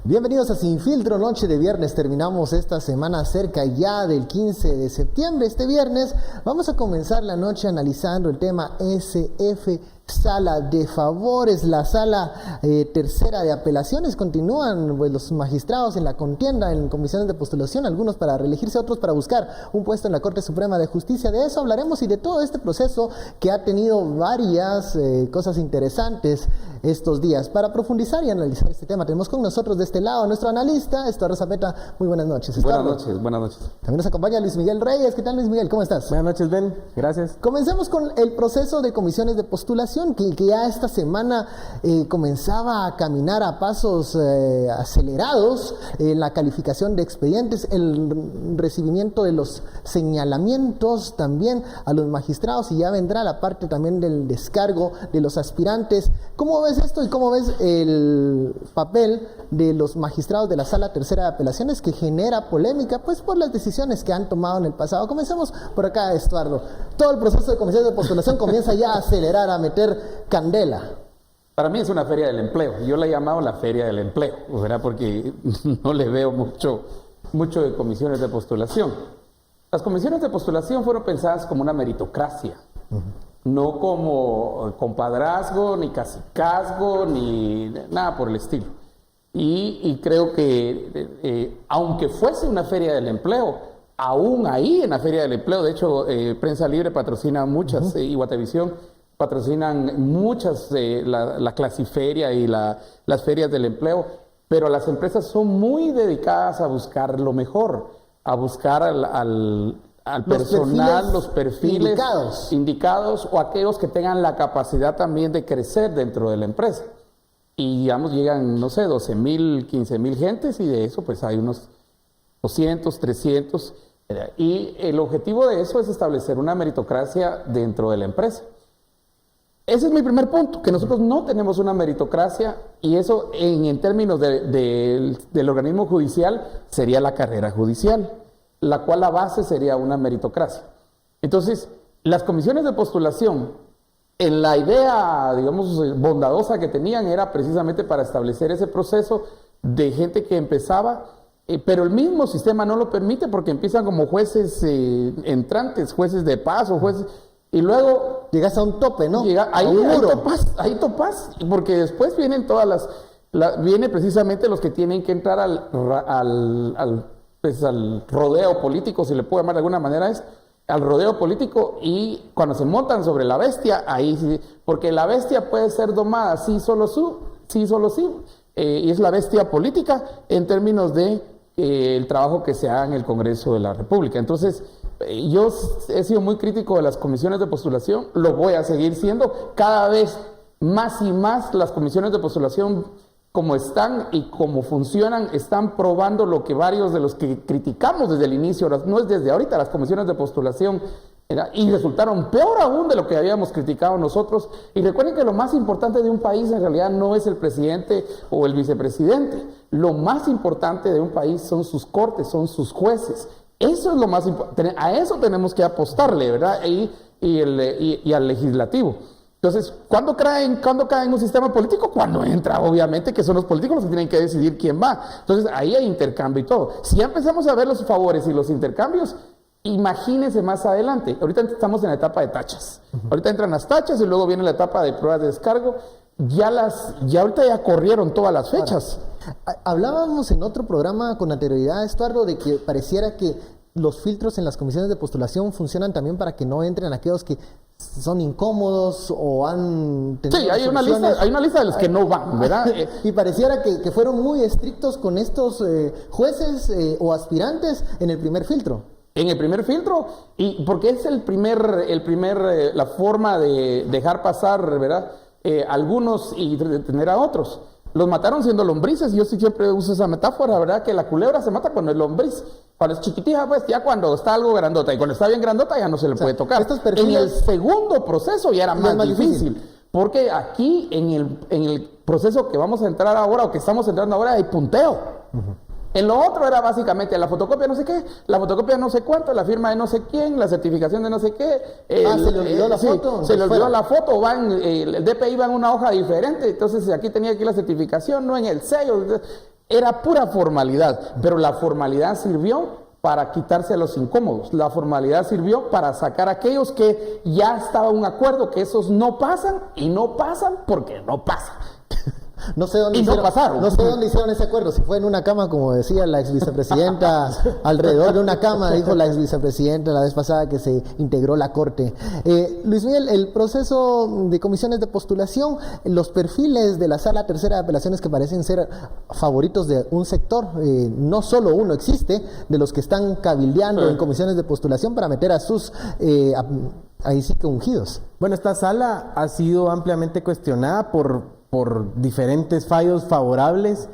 Bienvenidos a Sin Filtro, noche de viernes. Terminamos esta semana cerca ya del 15 de septiembre. Este viernes vamos a comenzar la noche analizando el tema SF, Sala de Favores, la Sala Tercera de Apelaciones. Continúan los magistrados en la contienda en comisiones de postulación, algunos para reelegirse, otros para buscar un puesto en la Corte Suprema de Justicia. De eso hablaremos y de todo este proceso que ha tenido varias cosas interesantes estos días. Para profundizar y analizar este tema, tenemos con nosotros de este lado a nuestro analista, Estuardo Zapeta. Muy buenas noches, Estuardo. Buenas noches. También nos acompaña Luis Miguel Reyes. ¿Qué tal, Luis Miguel? ¿Cómo estás? Buenas noches, Ben. Gracias. Comencemos con el proceso de comisiones de postulación, que ya esta semana comenzaba a caminar a pasos acelerados en la calificación de expedientes, el recibimiento de los señalamientos también a los magistrados, y ya vendrá la parte también del descargo de los aspirantes. ¿Cómo ves esto y cómo ves el papel de los magistrados de la Sala Tercera de Apelaciones, que genera polémica pues por las decisiones que han tomado en el pasado? Comencemos por acá, Estuardo. Todo el proceso de comisiones de postulación comienza ya a acelerar, a meter candela. Para mí es una feria del empleo. Yo la he llamado la feria del empleo, ¿verdad? Porque no le veo mucho de comisiones de postulación. Las comisiones de postulación fueron pensadas como una meritocracia, no como compadrazgo, ni cacicazgo, ni nada por el estilo. Y creo que aunque fuese una feria del empleo, aún ahí en la feria del empleo, de hecho Prensa Libre patrocina muchas, y Guatevisión patrocinan muchas, la Clasiferia y las ferias del empleo, pero las empresas son muy dedicadas a buscar lo mejor, a buscar al personal, los perfiles indicados o aquellos que tengan la capacidad también de crecer dentro de la empresa. Y digamos, llegan, no sé, 12,000, 15,000 gentes, y de eso pues hay unos 200, 300, y el objetivo de eso es establecer una meritocracia dentro de la empresa. Ese es mi primer punto, que nosotros no tenemos una meritocracia, y eso en términos del organismo judicial sería la carrera judicial, la cual la base sería una meritocracia. Entonces, las comisiones de postulación, en la idea, digamos, bondadosa que tenían, era precisamente para establecer ese proceso de gente que empezaba, pero el mismo sistema no lo permite, porque empiezan como jueces entrantes, jueces de paso, jueces, y luego llegas a un tope, ¿no? Ahí topas, porque después vienen todas viene precisamente los que tienen que entrar al rodeo político, si le puedo llamar de alguna manera, al rodeo político, y cuando se montan sobre la bestia, ahí sí, porque la bestia puede ser domada, sí, solo sí, y es la bestia política en términos de el trabajo que se haga en el Congreso de la República. Entonces, yo he sido muy crítico de las comisiones de postulación, lo voy a seguir siendo. Cada vez más y más las comisiones de postulación, como están y como funcionan, están probando lo que varios de los que criticamos desde el inicio, no es desde ahorita, las comisiones de postulación, y resultaron peor aún de lo que habíamos criticado nosotros. Y recuerden que lo más importante de un país en realidad no es el presidente o el vicepresidente. Lo más importante de un país son sus cortes, son sus jueces. Eso es lo más importante. A eso tenemos que apostarle, ¿verdad? Y al legislativo. Entonces, ¿cuándo cae en un sistema político? Cuando entra, obviamente, que son los políticos los que tienen que decidir quién va. Entonces, ahí hay intercambio y todo. Si ya empezamos a ver los favores y los intercambios, imagínense más adelante. Ahorita estamos en la etapa de tachas. Ahorita entran las tachas y luego viene la etapa de pruebas de descargo. Ahorita ya corrieron todas las fechas. Ahora, hablábamos en otro programa con anterioridad, Estuardo, de que pareciera que los filtros en las comisiones de postulación funcionan también para que no entren aquellos que son incómodos o han tenido... Sí, hay una lista de los que no van, ¿verdad? Y pareciera que fueron muy estrictos con estos jueces o aspirantes en el primer filtro. En el primer filtro, y porque es la forma de dejar pasar, ¿verdad? Algunos y detener a otros. Los mataron siendo lombrices. Yo sí siempre uso esa metáfora, ¿verdad? Que la culebra se mata cuando es lombriz. Cuando es chiquitija, pues ya cuando está algo grandota. Y cuando está bien grandota ya no se le puede tocar. Estos perfiles, en el segundo proceso ya era más difícil. Porque aquí, en el proceso que vamos a entrar ahora, o que estamos entrando ahora, hay punteo. En lo otro era básicamente la fotocopia no sé qué, la fotocopia no sé cuánto, la firma de no sé quién, la certificación de no sé qué. Se le olvidó la foto. Se le olvidó la foto, el DPI va en una hoja diferente, entonces aquí tenía aquí la certificación, no en el sello. Era pura formalidad, pero la formalidad sirvió para quitarse a los incómodos. La formalidad sirvió para sacar a aquellos que ya estaba un acuerdo que esos no pasan y no pasan porque no pasan. No sé dónde hicieron ese acuerdo, si fue en una cama, como decía la ex vicepresidenta, alrededor de una cama, dijo la ex vicepresidenta la vez pasada que se integró la Corte. Luis Miguel, el proceso de comisiones de postulación, los perfiles de la Sala Tercera de Apelaciones que parecen ser favoritos de un sector, no solo uno existe, de los que están cabildeando en comisiones de postulación para meter a sus... ahí sí que ungidos. Bueno, esta sala ha sido ampliamente cuestionada por diferentes fallos favorables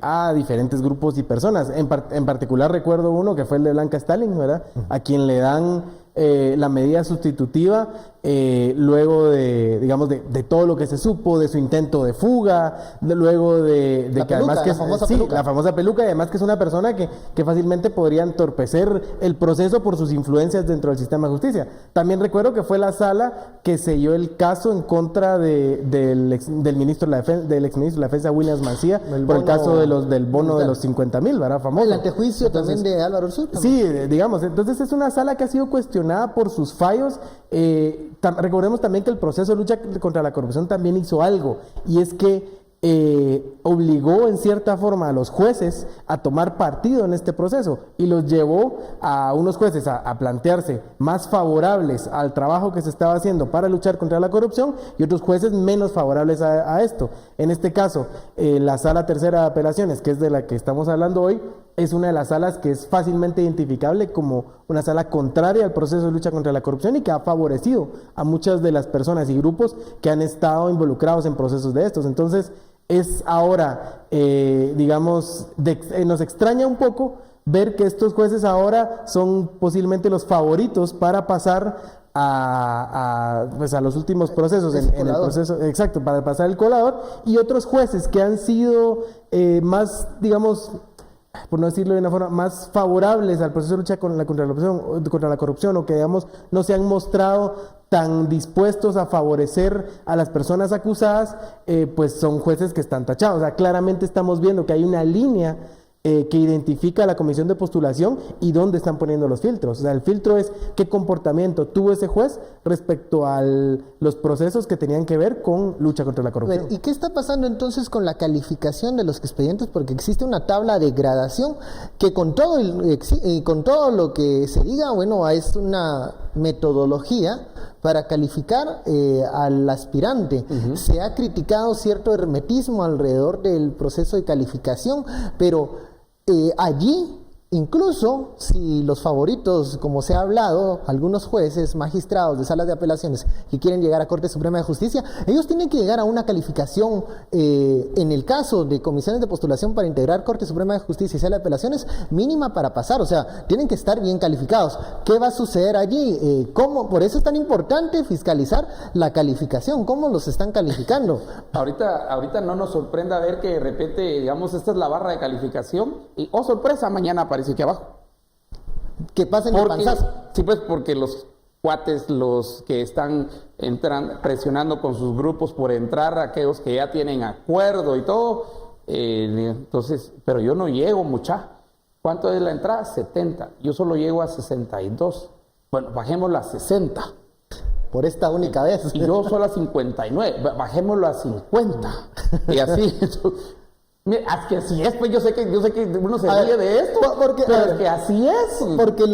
a diferentes grupos y personas. En particular recuerdo uno que fue el de Blanca Stalin, ¿verdad? A quien le dan la medida sustitutiva luego de, digamos, de todo lo que se supo, de su intento de fuga, luego de que peluca, además que la famosa peluca, y además que es una persona que fácilmente podría entorpecer el proceso por sus influencias dentro del sistema de justicia. También recuerdo que fue la sala que selló el caso en contra del exministro de la Defensa, Williams Mancía, por el caso del bono de los 50,000, ¿verdad? Famoso. El antejuicio también de Álvaro Ursúa. Sí, digamos, entonces es una sala que ha sido cuestionada por sus fallos. Recordemos también que el proceso de lucha contra la corrupción también hizo algo, y es que obligó en cierta forma a los jueces a tomar partido en este proceso y los llevó a unos jueces a plantearse más favorables al trabajo que se estaba haciendo para luchar contra la corrupción y otros jueces menos favorables a esto. En este caso, la Sala Tercera de Apelaciones, que es de la que estamos hablando hoy, es una de las salas que es fácilmente identificable como una sala contraria al proceso de lucha contra la corrupción y que ha favorecido a muchas de las personas y grupos que han estado involucrados en procesos de estos. Entonces, es ahora, digamos, nos extraña un poco ver que estos jueces ahora son posiblemente los favoritos para pasar a los últimos procesos, en el proceso, exacto, para pasar el colador, y otros jueces que han sido más, digamos, por no decirlo de una forma, más favorables al proceso de lucha contra la corrupción, o que, digamos, no se han mostrado tan dispuestos a favorecer a las personas acusadas, pues son jueces que están tachados. O sea, claramente estamos viendo que hay una línea que identifica a la comisión de postulación y dónde están poniendo los filtros. O sea, el filtro es qué comportamiento tuvo ese juez respecto a los procesos que tenían que ver con lucha contra la corrupción. ¿Y qué está pasando entonces con la calificación de los expedientes? Porque existe una tabla de gradación que con todo lo que se diga, bueno, es una metodología para calificar al aspirante. Se ha criticado cierto hermetismo alrededor del proceso de calificación, pero allí, incluso si los favoritos, como se ha hablado, algunos jueces, magistrados de salas de apelaciones que quieren llegar a Corte Suprema de Justicia, ellos tienen que llegar a una calificación, en el caso de comisiones de postulación para integrar Corte Suprema de Justicia y sala de apelaciones, mínima para pasar. O sea, tienen que estar bien calificados. ¿Qué va a suceder allí? ¿Cómo? Por eso es tan importante fiscalizar la calificación. ¿Cómo los están calificando? Ahorita no nos sorprenda ver que de repente, digamos, esta es la barra de calificación y, oh sorpresa, mañana aparece aquí abajo. Que pasen el panzazo. Sí, pues porque los cuates, los que están presionando con sus grupos por entrar, aquellos que ya tienen acuerdo y todo, entonces, pero yo no llego, mucha. ¿Cuánto es la entrada? 70. Yo solo llego a 62. Bueno, bajémoslo a 60. Por esta única vez. Y yo solo a 59. Bajémoslo a 50. Y así. Mira, es que así es, pues yo sé que uno se ríe de esto, pero es que así es. Porque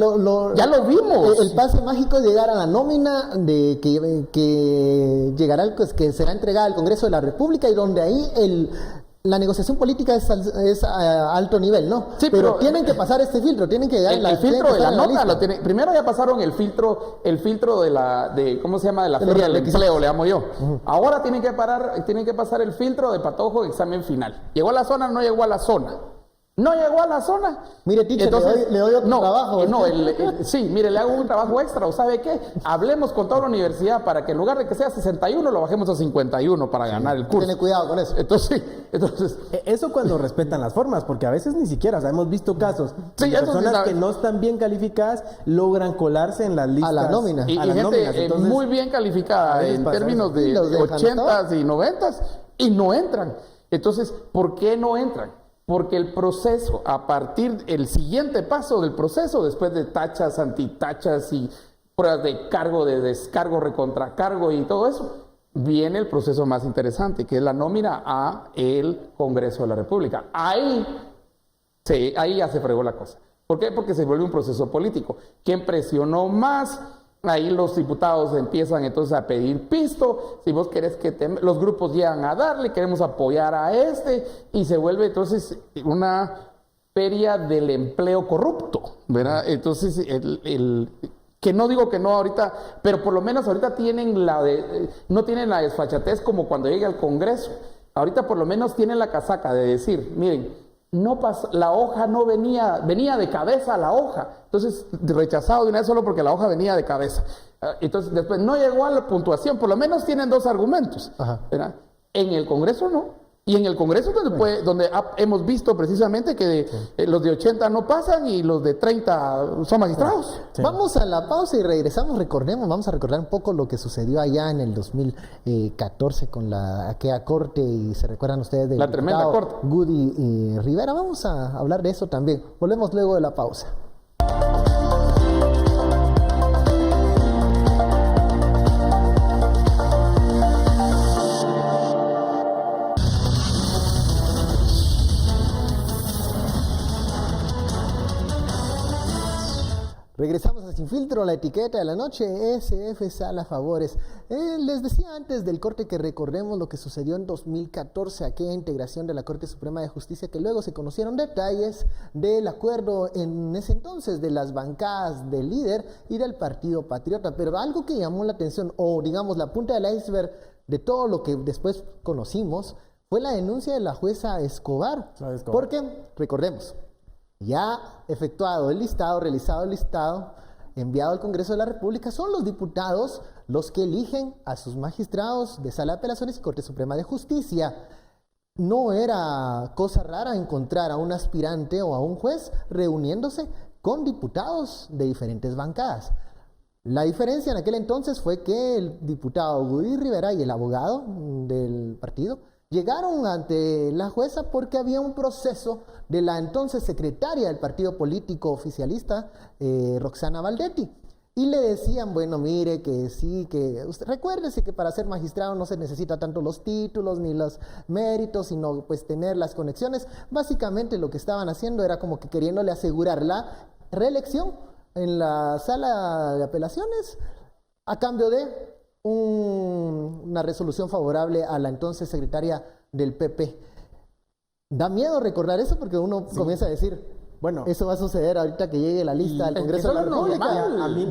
ya lo vimos. El pase mágico es llegar a la nómina de que llegará, que será entregada al Congreso de la República, y donde ahí la negociación política es a alto nivel, ¿no? Sí, pero tienen que pasar este filtro, tienen que llegar el filtro de la nota lo tiene. Primero ya pasaron el filtro de ¿cómo se llama? De la feria del empleo, le llamo yo. Ahora tienen que pasar el filtro de patojo de examen final. ¿Llegó a la zona? No llegó a la zona. No llegó a la zona. Mire, teacher, entonces, le doy otro trabajo. Sí, mire, le hago un trabajo extra. ¿O sabe qué? Hablemos con toda la universidad para que en lugar de que sea 61, lo bajemos a 51 para ganar el curso. Tiene cuidado con eso. Entonces... Eso cuando respetan las formas, porque a veces ni siquiera, o sea, hemos visto casos de personas que no están bien calificadas logran colarse en las listas. A la nómina. Y gente entonces, muy bien calificada en términos de 80s y 90s y no entran. Entonces, ¿por qué no entran? Porque el proceso, a partir del siguiente paso del proceso, después de tachas, antitachas y pruebas de cargo, de descargo, recontracargo y todo eso, viene el proceso más interesante, que es la nómina a el Congreso de la República. Ahí ya se fregó la cosa. ¿Por qué? Porque se vuelve un proceso político. ¿Quién presionó más? Ahí los diputados empiezan entonces a pedir pisto. Si vos querés los grupos llegan a darle, queremos apoyar a y se vuelve entonces una feria del empleo corrupto, ¿verdad? Entonces, que no digo que no ahorita, pero por lo menos ahorita no tienen la desfachatez como cuando llegue al Congreso. Ahorita por lo menos tienen la casaca de decir, miren, la hoja no venía de cabeza la hoja. Entonces, rechazado de una vez solo porque la hoja venía de cabeza. Entonces, después no llegó a la puntuación. Por lo menos tienen dos argumentos. ¿Verdad? En el Congreso no. Y en el Congreso donde hemos visto precisamente que los de 80 no pasan y los de 30 son magistrados. Sí. Vamos a la pausa y regresamos. Vamos a recordar un poco lo que sucedió allá en el 2014 con aquella corte, y se recuerdan ustedes de la tremenda corte. Woody Rivera. Vamos a hablar de eso también. Volvemos luego de la pausa. Regresamos a Sin Filtro, la etiqueta de la noche, SF Sala Favores. Les decía antes del corte que recordemos lo que sucedió en 2014, aquella integración de la Corte Suprema de Justicia, que luego se conocieron detalles del acuerdo en ese entonces de las bancadas del líder y del Partido Patriota. Pero algo que llamó la atención, o digamos la punta del iceberg de todo lo que después conocimos, fue la denuncia de la jueza Escobar. Porque, recordemos, ya efectuado el listado, realizado el listado, enviado al Congreso de la República, son los diputados los que eligen a sus magistrados de Sala de Apelaciones y Corte Suprema de Justicia. No era cosa rara encontrar a un aspirante o a un juez reuniéndose con diputados de diferentes bancadas. La diferencia en aquel entonces fue que el diputado Woody Rivera y el abogado del partido llegaron ante la jueza porque había un proceso de la entonces secretaria del partido político oficialista, Roxana Valdetti. Y le decían, bueno, mire, que sí, que usted recuérdese que para ser magistrado no se necesita tanto los títulos ni los méritos, sino pues tener las conexiones. Básicamente lo que estaban haciendo era como que queriéndole asegurar la reelección en la sala de apelaciones a cambio de una resolución favorable a la entonces secretaria del PP. Da miedo recordar eso porque uno comienza a decir, bueno, eso va a suceder ahorita que llegue la lista del Congreso de la República. A mí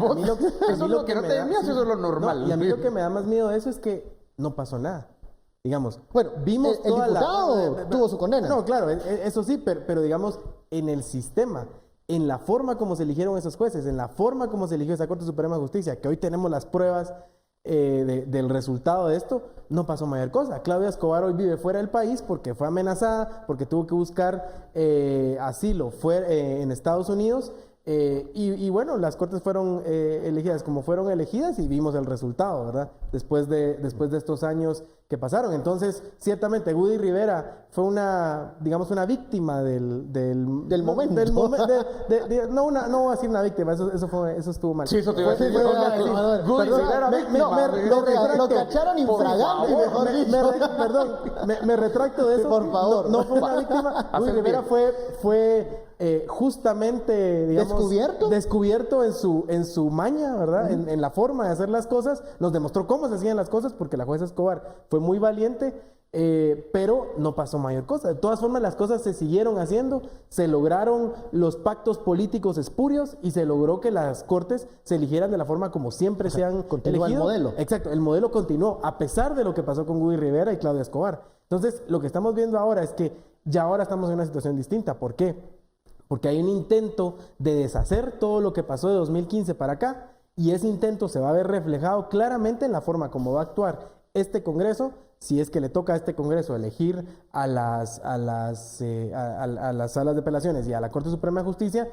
lo que no te da miedo, eso es lo normal. Y a mí lo que me da más miedo de eso es que no pasó nada. Digamos, bueno, vimos el diputado tuvo su condena. No, claro, eso sí, pero digamos, en el sistema, en la forma como se eligieron esos jueces, en la forma como se eligió esa Corte Suprema de Justicia, que hoy tenemos las pruebas del resultado de esto, no pasó mayor cosa. Claudia Escobar hoy vive fuera del país porque fue amenazada, porque tuvo que buscar asilo en Estados Unidos, y bueno, las cortes fueron elegidas como fueron elegidas y vimos el resultado, ¿verdad? Después de estos años que pasaron. Entonces, ciertamente, Woody Rivera fue una víctima del momento. No voy a decir una víctima, eso estuvo mal. Sí, eso te iba a decir. Lo cacharon infragante, mejor dicho. Perdón, me retracto de eso. Por favor. No fue una víctima. Woody Rivera fue justamente, digamos, descubierto en su maña, ¿verdad? En la forma de hacer las cosas. Nos demostró cómo se hacían las cosas porque la jueza Escobar fue muy valiente, pero no pasó mayor cosa. De todas formas, las cosas se siguieron haciendo, se lograron los pactos políticos espurios y se logró que las cortes se eligieran de la forma como siempre se han elegido. El modelo. Exacto, el modelo continuó a pesar de lo que pasó con Woody Rivera y Claudia Escobar. Entonces, lo que estamos viendo ahora es que ya ahora estamos en una situación distinta. ¿Por qué? Porque hay un intento de deshacer todo lo que pasó de 2015 para acá, y ese intento se va a ver reflejado claramente en la forma como va a actuar este Congreso, si es que le toca a este Congreso elegir a las salas de apelaciones y a la Corte Suprema de Justicia.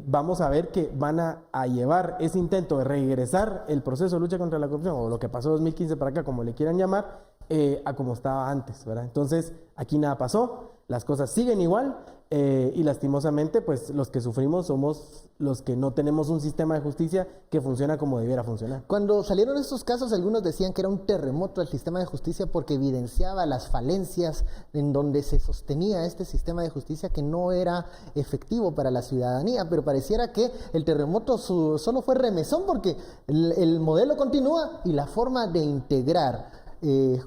Vamos a ver que van a llevar ese intento de regresar el proceso de lucha contra la corrupción, o lo que pasó en 2015 para acá, como le quieran llamar, a como estaba antes, ¿verdad? Entonces, aquí nada pasó, las cosas siguen igual y lastimosamente, pues los que sufrimos somos los que no tenemos un sistema de justicia que funciona como debiera funcionar. Cuando salieron estos casos, algunos decían que era un terremoto al sistema de justicia porque evidenciaba las falencias en donde se sostenía este sistema de justicia que no era efectivo para la ciudadanía, pero pareciera que el terremoto solo fue remesón porque el modelo continúa y la forma de integrar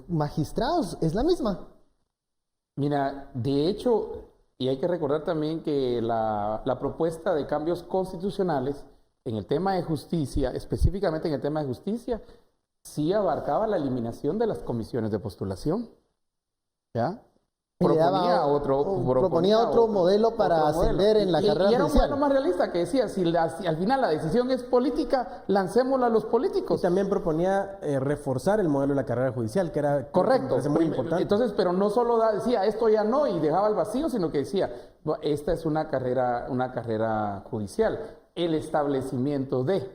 magistrados es la misma. Mira, de hecho, y hay que recordar también que la propuesta de cambios constitucionales en el tema de justicia, específicamente en el tema de justicia, sí abarcaba la eliminación de las comisiones de postulación. ¿Ya? Proponía otro modelo para ascender en la carrera judicial. Y era un modelo más realista que decía, si al final la decisión es política, lancémosla a los políticos. Y también proponía reforzar el modelo de la carrera judicial, que era correcto, muy importante. Entonces, pero no solo decía esto ya no y dejaba el vacío, sino que decía, esta es una carrera judicial, el establecimiento de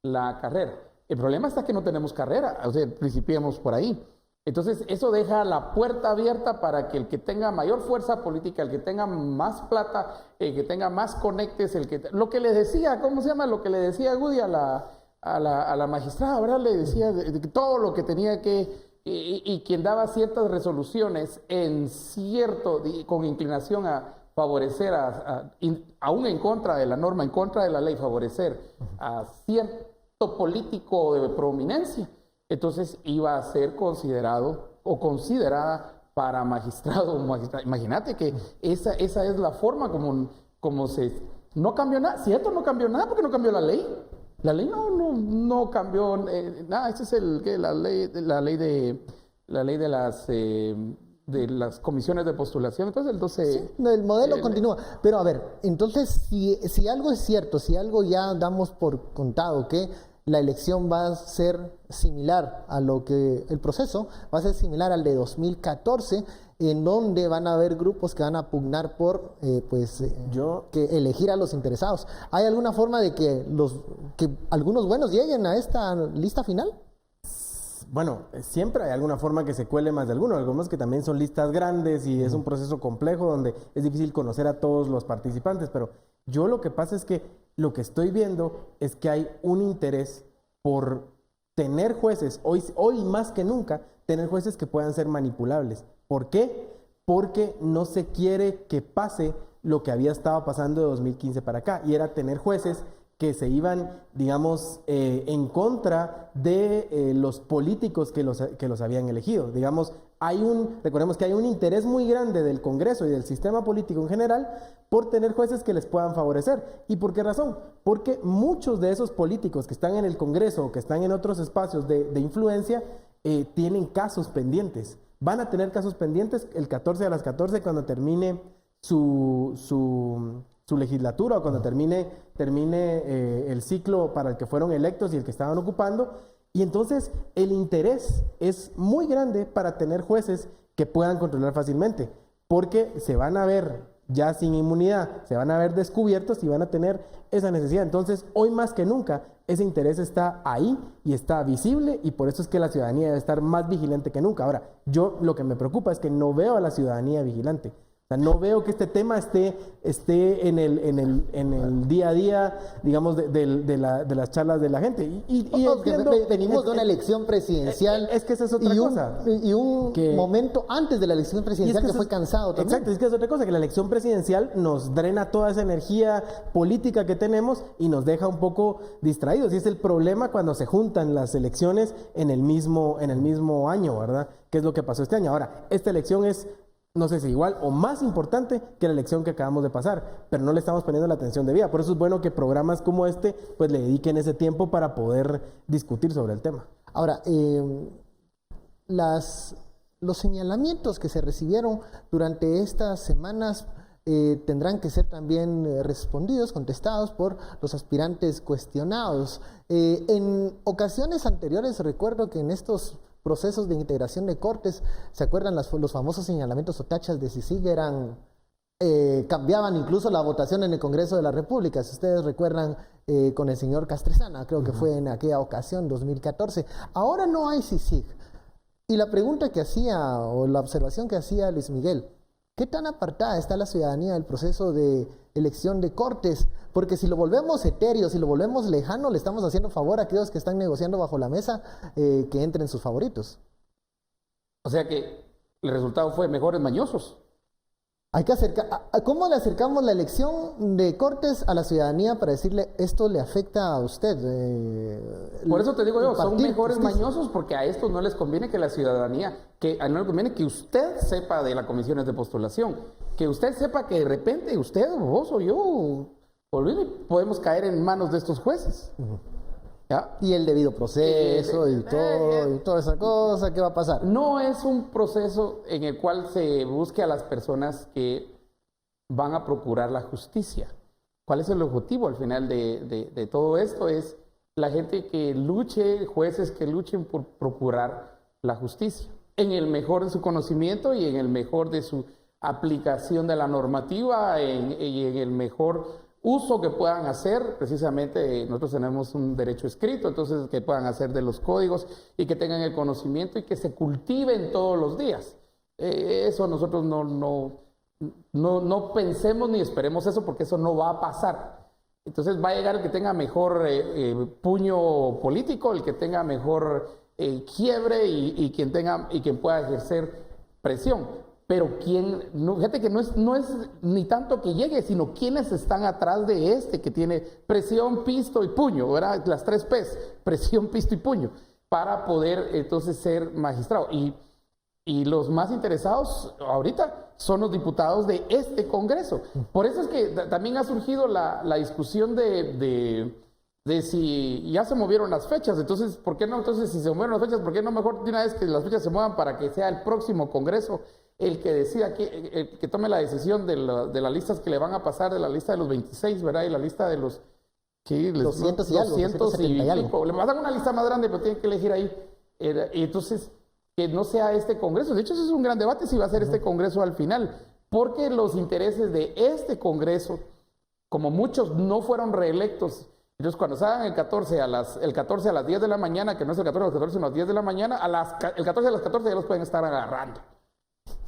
la carrera. El problema está que no tenemos carrera, o sea, principiemos por ahí. Entonces, eso deja la puerta abierta para que el que tenga mayor fuerza política, el que tenga más plata, el que tenga más conectes, lo que le decía, ¿cómo se llama? Lo que le decía Goody a la magistrada, ¿verdad? Le decía de todo lo que tenía que, y quien daba ciertas resoluciones con inclinación a favorecer, aún en contra de la norma, en contra de la ley, favorecer a cierto político de prominencia. Entonces iba a ser considerado o considerada para magistrado o magistrada. Imagínate que esa es la forma como se... No cambió nada, ¿cierto? No cambió nada porque no cambió la ley. La ley no cambió nada. Esa es la ley de las comisiones de postulación. Entonces el 12... Sí, el modelo continúa. Pero a ver, entonces si algo es cierto, si algo ya damos por contado que la elección va a ser similar a lo que el proceso va a ser similar al de 2014, en donde van a haber grupos que van a pugnar por que elegir a los interesados. ¿Hay alguna forma de que algunos buenos lleguen a esta lista final? Bueno, siempre hay alguna forma que se cuele más de alguno. Algunos que también son listas grandes y es un proceso complejo donde es difícil conocer a todos los participantes, pero yo lo que pasa es que lo que estoy viendo es que hay un interés por tener jueces, hoy más que nunca, tener jueces que puedan ser manipulables. ¿Por qué? Porque no se quiere que pase lo que había estado pasando de 2015 para acá, y era tener jueces que se iban, digamos, en contra de los políticos que los habían elegido. Digamos, recordemos que hay un interés muy grande del Congreso y del sistema político en general por tener jueces que les puedan favorecer. ¿Y por qué razón? Porque muchos de esos políticos que están en el Congreso o que están en otros espacios de influencia tienen casos pendientes. Van a tener casos pendientes el 14 a las 14 cuando termine su legislatura o cuando termine el ciclo para el que fueron electos y el que estaban ocupando. Y entonces el interés es muy grande para tener jueces que puedan controlar fácilmente, porque se van a ver ya sin inmunidad, se van a ver descubiertos y van a tener esa necesidad. Entonces, hoy más que nunca, ese interés está ahí y está visible, y por eso es que la ciudadanía debe estar más vigilante que nunca. Ahora, yo lo que me preocupa es que no veo a la ciudadanía vigilante. O sea, no veo que este tema esté en el día a día, digamos, de las charlas de la gente. Venimos de una elección presidencial. Es que esa es otra cosa. Y un momento antes de la elección presidencial que fue cansado también. Exacto, es que es otra cosa, que la elección presidencial nos drena toda esa energía política que tenemos y nos deja un poco distraídos. Y es el problema cuando se juntan las elecciones en el mismo año, ¿verdad? ¿Qué es lo que pasó este año? Ahora, esta elección es, no sé si igual o más importante que la elección que acabamos de pasar, pero no le estamos poniendo la atención debida. Por eso es bueno que programas como este pues le dediquen ese tiempo para poder discutir sobre el tema. Ahora, los señalamientos que se recibieron durante estas semanas tendrán que ser también contestados por los aspirantes cuestionados. En ocasiones anteriores recuerdo que en estos procesos de integración de cortes, ¿se acuerdan los famosos señalamientos o tachas de CICIG? Cambiaban incluso la votación en el Congreso de la República, si ustedes recuerdan, con el señor Castresana, creo que fue en aquella ocasión, 2014. Ahora no hay CICIG. Y la pregunta que hacía, o la observación que hacía Luis Miguel, ¿qué tan apartada está la ciudadanía del proceso de elección de cortes? Porque si lo volvemos etéreo, si lo volvemos lejano, le estamos haciendo favor a aquellos que están negociando bajo la mesa que entren sus favoritos. O sea que el resultado fue mejores mañosos. Hay que acercar, ¿cómo le acercamos la elección de cortes a la ciudadanía para decirle esto le afecta a usted? Por eso te digo yo, son mejores justicia. mañosos porque a estos no les conviene que la ciudadanía, no les conviene que usted sepa de las comisiones de postulación, que usted sepa que de repente usted, vos o yo, podemos caer en manos de estos jueces. ¿Ya? Y el debido proceso y toda esa cosa, ¿qué va a pasar? No es un proceso en el cual se busque a las personas que van a procurar la justicia. ¿Cuál es el objetivo al final de todo esto? Es la gente que luche, jueces que luchen por procurar la justicia, en el mejor de su conocimiento y en el mejor de su aplicación de la normativa y en el mejor uso que puedan hacer. Precisamente nosotros tenemos un derecho escrito, entonces que puedan hacer de los códigos y que tengan el conocimiento y que se cultiven todos los días. Eso nosotros no pensemos ni esperemos eso, porque eso no va a pasar. Entonces va a llegar el que tenga mejor puño político, el que tenga mejor quiebre y quien pueda ejercer presión. Pero fíjate que no es ni tanto que llegue, sino quienes están atrás de este que tiene presión, pisto y puño, ¿verdad? Las 3 P's, presión, pisto y puño, para poder entonces ser magistrado. Y los más interesados ahorita son los diputados de este Congreso. Por eso es que también ha surgido la discusión de si ya se movieron las fechas. Entonces, ¿por qué no? Entonces, si se movieron las fechas, ¿por qué no mejor de una vez que las fechas se muevan para que sea el próximo Congreso el que decida, que tome la decisión de las listas que le van a pasar, de la lista de los 26, ¿verdad? Y la lista de los... ¿qué? 200 y algo, 270 y algo. Le pasan una lista más grande, pero tienen que elegir ahí. Y entonces, que no sea este Congreso. De hecho, eso es un gran debate si va a ser este Congreso al final. Porque los intereses de este Congreso, como muchos no fueron reelectos, entonces cuando salgan el 14 a las 10 de la mañana, que no es el 14 a las 14, sino a las 10 de la mañana, el 14 a las 14 ya los pueden estar agarrando.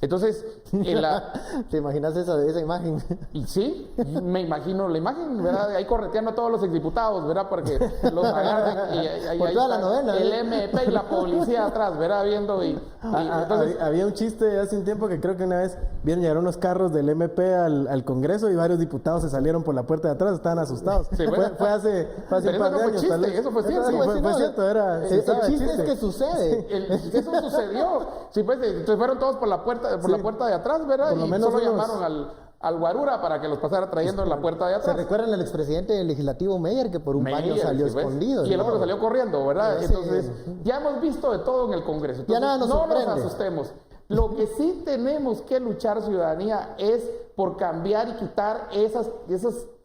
Entonces, ¿te imaginas esa imagen? Y sí, me imagino la imagen, ¿verdad? Ahí correteando a todos los exdiputados, ¿verdad? Porque los agarran y ahí toda la novela, el MP y la policía atrás, ¿verdad? Viendo entonces... Había un chiste hace un tiempo que creo que una vez vieron llegar unos carros del MP al Congreso y varios diputados se salieron por la puerta de atrás, estaban asustados. Sí, bueno, fue hace un par de años. Chiste, tal vez. Eso fue cierto. Fue cierto, era... El chiste es que sucede. Eso sucedió. Sí, pues, entonces fueron todos por la puerta de atrás, ¿verdad? Por lo y menos solo unos... llamaron al guarura para que los pasara trayendo en la puerta de atrás. ¿Se recuerdan al expresidente legislativo Meyer que por un baño salió escondido? Y el otro salió corriendo, ¿verdad? Sí. Entonces, ya hemos visto de todo en el Congreso. Entonces, ya nada nos sorprende. No nos asustemos. Lo que sí tenemos que luchar, ciudadanía, es por cambiar y quitar esas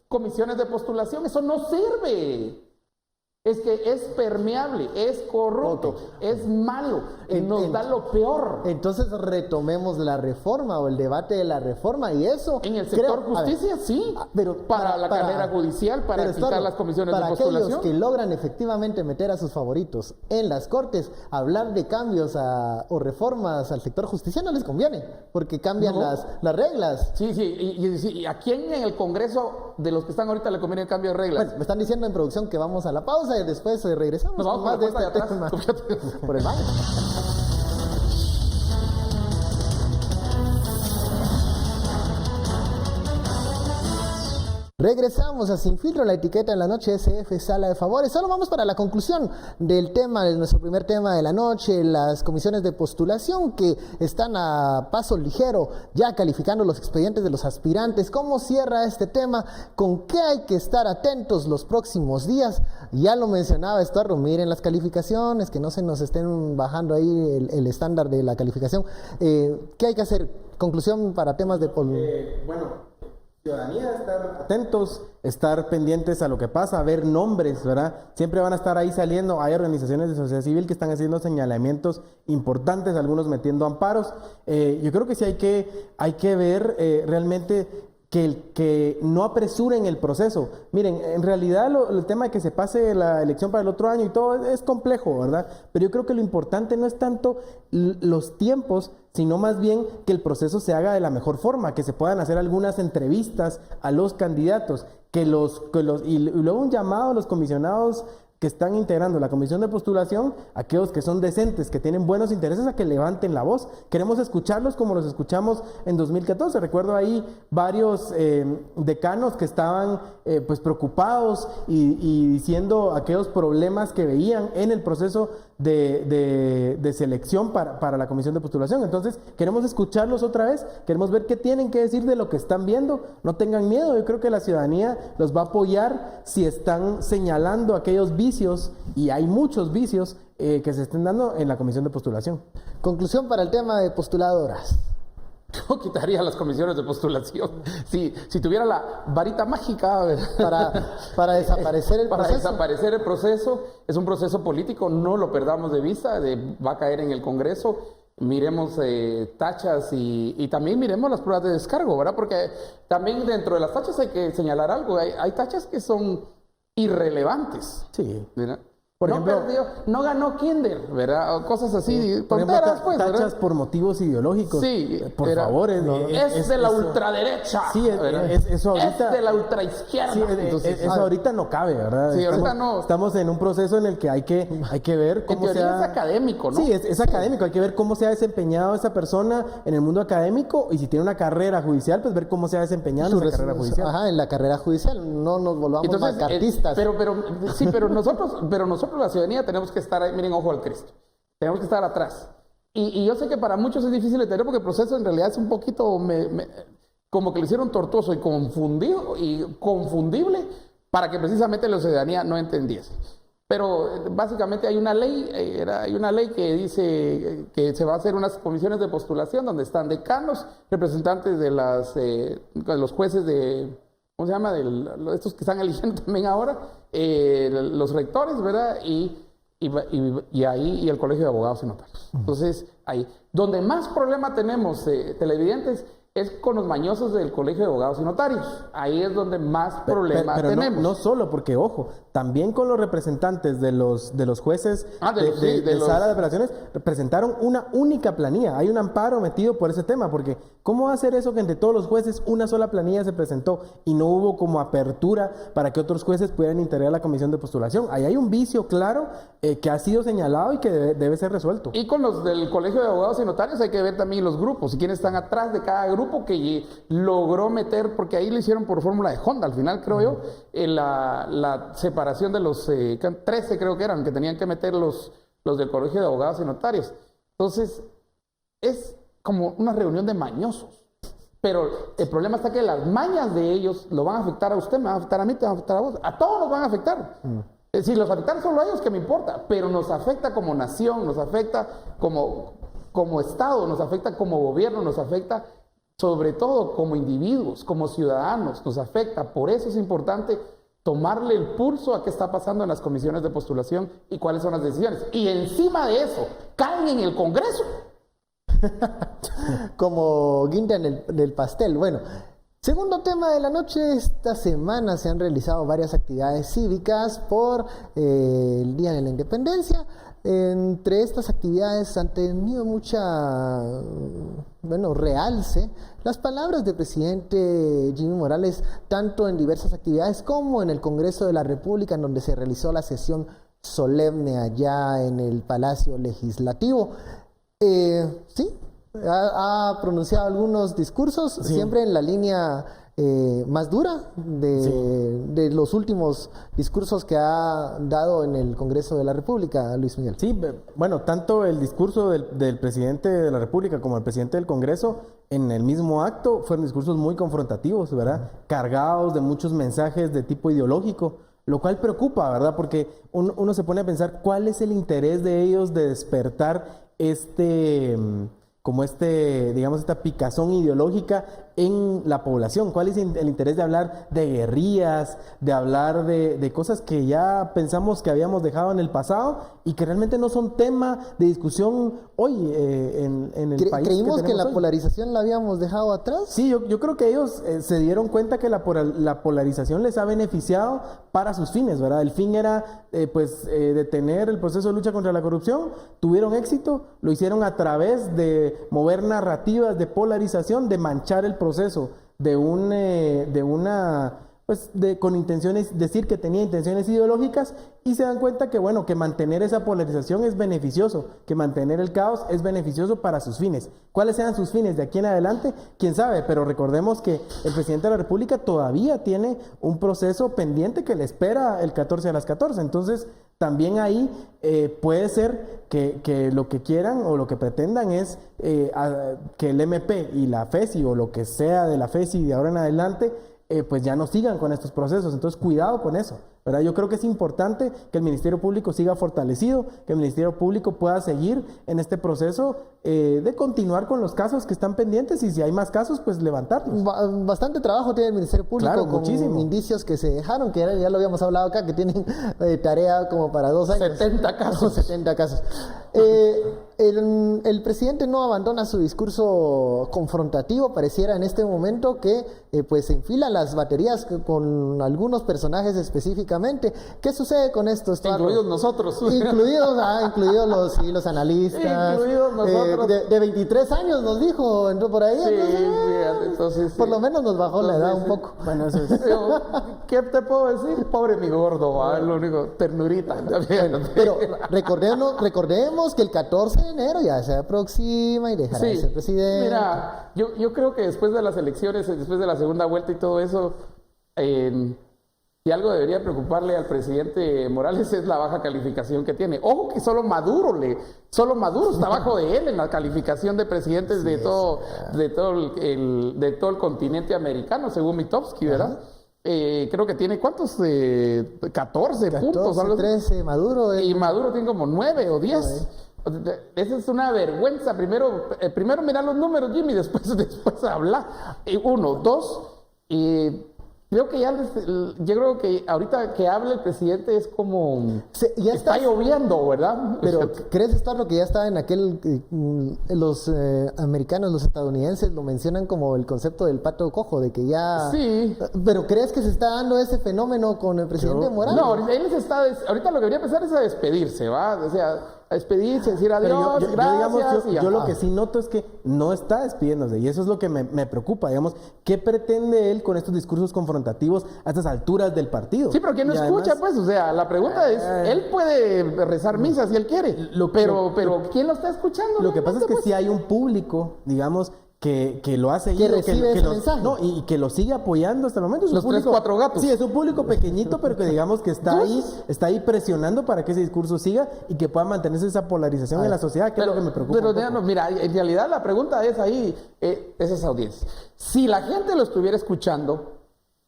comisiones de postulación. Eso no sirve. Es que es permeable, es corrupto, es malo, nos da lo peor. Entonces retomemos la reforma o el debate de la reforma y eso... En el sector justicia, sí, pero para la carrera judicial, para quitar las comisiones de postulación. Para aquellos que logran efectivamente meter a sus favoritos en las cortes, hablar de cambios o reformas al sector justicia no les conviene, porque cambian las reglas. Sí, y ¿a quién en el Congreso de los que están ahorita le conviene el cambio de reglas? Bueno, me están diciendo en producción que vamos a la pausa y después regresamos. Nos vamos con más de este tema. Por el baño. Regresamos a Sin Filtro, la etiqueta en la noche SF Sala de Favores. Solo vamos para la conclusión del tema, de nuestro primer tema de la noche, las comisiones de postulación que están a paso ligero, ya calificando los expedientes de los aspirantes. ¿Cómo cierra este tema? ¿Con qué hay que estar atentos los próximos días? Ya lo mencionaba Estuardo, miren las calificaciones, que no se nos estén bajando ahí el estándar de la calificación. ¿Qué hay que hacer? Conclusión para temas de... Ciudadanía, estar atentos, estar pendientes a lo que pasa, ver nombres, ¿verdad? Siempre van a estar ahí saliendo. Hay organizaciones de sociedad civil que están haciendo señalamientos importantes, algunos metiendo amparos. Yo creo que sí hay que ver realmente que no apresuren el proceso. Miren, en realidad el tema de que se pase la elección para el otro año y todo es complejo, ¿verdad? Pero yo creo que lo importante no es tanto los tiempos, sino más bien que el proceso se haga de la mejor forma, que se puedan hacer algunas entrevistas a los candidatos, y luego un llamado a los comisionados que están integrando la comisión de postulación, aquellos que son decentes, que tienen buenos intereses, a que levanten la voz. Queremos escucharlos como los escuchamos en 2014. Recuerdo ahí varios decanos que estaban pues preocupados y diciendo aquellos problemas que veían en el proceso de selección para la comisión de postulación. Entonces, queremos escucharlos otra vez, queremos ver qué tienen que decir de lo que están viendo. No tengan miedo, yo creo que la ciudadanía los va a apoyar si están señalando aquellos vicios, y hay muchos vicios que se estén dando en la comisión de postulación. Conclusión para el tema de postuladoras. Yo quitaría las comisiones de postulación. Si tuviera la varita mágica, para desaparecer el para proceso. desaparecer el proceso. Es un proceso político, no lo perdamos de vista, va a caer en el Congreso. Miremos tachas y también miremos las pruebas de descargo, ¿verdad? Porque también dentro de las tachas hay que señalar algo. Hay tachas que son irrelevantes. Sí. ¿Verdad? Por No ejemplo, perdió, no ganó Kinder, ¿verdad? O cosas así, por ejemplo, tonteras, pues, ¿verdad? tachas por motivos ideológicos. Sí, por favor. es de la eso- ultraderecha. Sí, ¿verdad? eso ahorita... Es de la ultraizquierda. Sí, Entonces, eso ahorita no cabe, ¿verdad? Sí, ahorita no. Estamos en un proceso en el que hay que ver en cómo teoría sea... es académico, ¿no? Sí, es académico. Hay que ver cómo se ha desempeñado esa persona en el mundo académico, y si tiene una carrera judicial, pues ver cómo se ha desempeñado en esa carrera judicial. Ajá, en la carrera judicial. No nos volvamos macartistas. Pero nosotros la ciudadanía tenemos que estar ahí, miren, ojo al Cristo. Tenemos que estar atrás. Y yo sé que para muchos es difícil entender porque el proceso en realidad es un poquito como que lo hicieron tortuoso y confundible para que precisamente la ciudadanía no entendiese. Pero básicamente hay una ley que dice que se va a hacer unas comisiones de postulación donde están decanos, representantes de los jueces de, ¿cómo se llama? Estos que están eligiendo también ahora, los rectores, ¿verdad? Y el Colegio de Abogados y Notarios. Entonces, ahí. Donde más problema tenemos, televidentes, es con los mañosos del Colegio de Abogados y Notarios. Ahí es donde más problema pero tenemos. No solo, porque ojo, también con los representantes de los jueces de sala de apelaciones presentaron una única planilla. Hay un amparo metido por ese tema, porque ¿cómo va a ser eso que entre todos los jueces una sola planilla se presentó y no hubo como apertura para que otros jueces pudieran integrar la comisión de postulación? Ahí hay un vicio claro que ha sido señalado y que debe ser resuelto. Y con los del Colegio de Abogados y Notarios hay que ver también los grupos y quiénes están atrás de cada grupo que logró meter, porque ahí lo hicieron por fórmula de Honda, al final creo yo, la separación de los 13 creo que eran, que tenían que meter los del Colegio de Abogados y Notarios. Entonces, es como una reunión de mañosos. Pero el problema está que las mañas de ellos lo van a afectar a usted, me van a afectar a mí, te van a afectar a vos, a todos nos van a afectar. Si los afectan solo a ellos, que me importa, pero nos afecta como nación, nos afecta como Estado, nos afecta como gobierno, nos afecta sobre todo como individuos, como ciudadanos, nos afecta. Por eso es importante tomarle el pulso a qué está pasando en las comisiones de postulación y cuáles son las decisiones. Y encima de eso, caen en el Congreso. Como guinda del pastel. Bueno, segundo tema de la noche. Esta semana se han realizado varias actividades cívicas por el Día de la Independencia. Entre estas actividades han tenido mucha, realce las palabras del presidente Jimmy Morales, tanto en diversas actividades como en el Congreso de la República, en donde se realizó la sesión solemne allá en el Palacio Legislativo. Sí, ha pronunciado algunos discursos, sí, siempre en la línea más dura de los últimos discursos que ha dado en el Congreso de la República, Luis Miguel. Sí, bueno, tanto el discurso del presidente de la República como el presidente del Congreso en el mismo acto fueron discursos muy confrontativos, ¿verdad? Cargados de muchos mensajes de tipo ideológico, lo cual preocupa, ¿verdad? Porque uno se pone a pensar cuál es el interés de ellos de despertar digamos, esta picazón ideológica en la población? ¿Cuál es el interés de hablar de guerrillas, de hablar de cosas que ya pensamos que habíamos dejado en el pasado y que realmente no son tema de discusión hoy en el país? ¿Creímos que la hoy? polarización la habíamos dejado atrás? Sí, yo creo que ellos se dieron cuenta que la polarización les ha beneficiado para sus fines, ¿verdad? El fin era detener el proceso de lucha contra la corrupción, tuvieron éxito, lo hicieron a través de mover narrativas de polarización, de manchar el proceso con intenciones, decir que tenía intenciones ideológicas, y se dan cuenta que, bueno, que mantener esa polarización es beneficioso, que mantener el caos es beneficioso para sus fines. ¿Cuáles sean sus fines de aquí en adelante? Quién sabe, pero recordemos que el presidente de la República todavía tiene un proceso pendiente que le espera el 14 a las 14. Entonces, también ahí puede ser que lo que quieran o lo que pretendan es que el MP y la FESI o lo que sea de la FESI de ahora en adelante pues ya no sigan con estos procesos. Entonces, cuidado con eso, ¿verdad? Yo creo que es importante que el Ministerio Público siga fortalecido, que el Ministerio Público pueda seguir en este proceso de continuar con los casos que están pendientes, y si hay más casos, pues levantarlos. Bastante trabajo tiene el Ministerio Público, claro, con muchísimo. Indicios que se dejaron, que ya lo habíamos hablado acá, que tienen tarea como para 2 años. 70 casos. 70 casos. El presidente no abandona su discurso confrontativo. Pareciera en este momento que pues se enfilan las baterías con algunos personajes específicamente. ¿Qué sucede con esto, Estuardo? Incluidos nosotros. Incluidos los analistas. Incluidos nosotros. De 23 años nos dijo, entró por ahí. Sí, fíjate, entonces, por lo menos nos bajó la edad un poco. Bueno, eso es. ¿Qué te puedo decir? Pobre mi gordo, lo único, ternurita. Pero recordemos que el 14 de enero ya se aproxima y dejará de ser presidente. Mira, yo creo que después de las elecciones, después de la segunda vuelta y todo eso, si algo debería preocuparle al presidente Morales es la baja calificación que tiene. Ojo que solo Maduro está abajo de él en la calificación de presidentes de todo el continente americano, según Mitofsky, ¿verdad? Creo que tiene, ¿cuántos? 14 puntos. Algo así. 13, Maduro. Y Maduro tiene como 9 o 10. Esa es una vergüenza. Primero mirar los números, Jimmy, después hablar. 1, 2, creo que yo creo que ahorita que habla el presidente es como está lloviendo, ¿verdad? Pero ¿crees, Estuardo, que ya está en los americanos, los estadounidenses lo mencionan como el concepto del pato cojo, de que ya... Sí. ¿Pero crees que se está dando ese fenómeno con el presidente Morales? No, ahorita lo que debería empezar es a despedirse, ¿va? O sea, a despedirse, decir adiós, gracias. Yo lo que sí noto es que no está despidiéndose, y eso es lo que me preocupa, digamos. ¿Qué pretende él con estos discursos confrontativos a estas alturas del partido? Sí, pero ¿quién no escucha, pues? O sea, la pregunta es, él puede rezar misa si él quiere, pero ¿quién lo está escuchando? Lo que pasa es que sí hay un público, digamos, que lo hace que recibe ese mensaje. No, y que lo sigue apoyando hasta el momento. Es los público, 3, 4 gatos. Sí, es un público pequeñito, pero que digamos que está ahí presionando para que ese discurso siga y que pueda mantenerse esa polarización en la sociedad, que es lo que me preocupa. Pero no, mira, en realidad la pregunta es ahí, esas audiencias. Si la gente lo estuviera escuchando,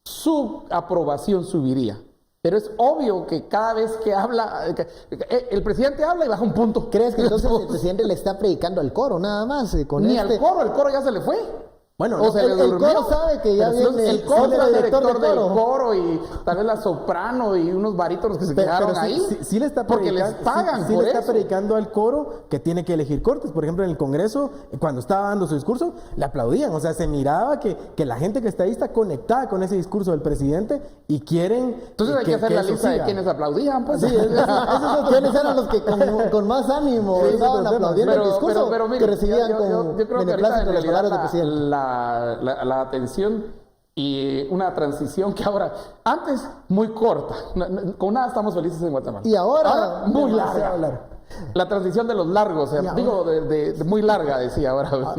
su aprobación subiría. Pero es obvio que cada vez que habla, el presidente habla y baja un punto. ¿Crees que entonces el presidente le está predicando al coro nada más? Al coro, el coro ya se le fue. Bueno, o sea, el coro sabe que ya viene el coro, el director del coro. Coro y tal vez la soprano y unos barítonos que se quedaron ahí. Sí le está porque les pagan por le está eso. predicando al coro que tiene que elegir cortes. Por ejemplo, en el Congreso, cuando estaba dando su discurso, le aplaudían. O sea, se miraba que la gente que está ahí está conectada con ese discurso del presidente y quieren. Entonces hay que hacer la lista de quienes aplaudían. Pues. Sí, ¿quiénes eran los que con más ánimo estaban aplaudiendo el discurso? Pero mira, que recibían con yo creo que ahorita las palabras del presidente. La atención y una transición que ahora, antes muy corta, con nada estamos felices en Guatemala. Y ahora muy larga. La transición de los largos, digo, de muy larga, decía ahora.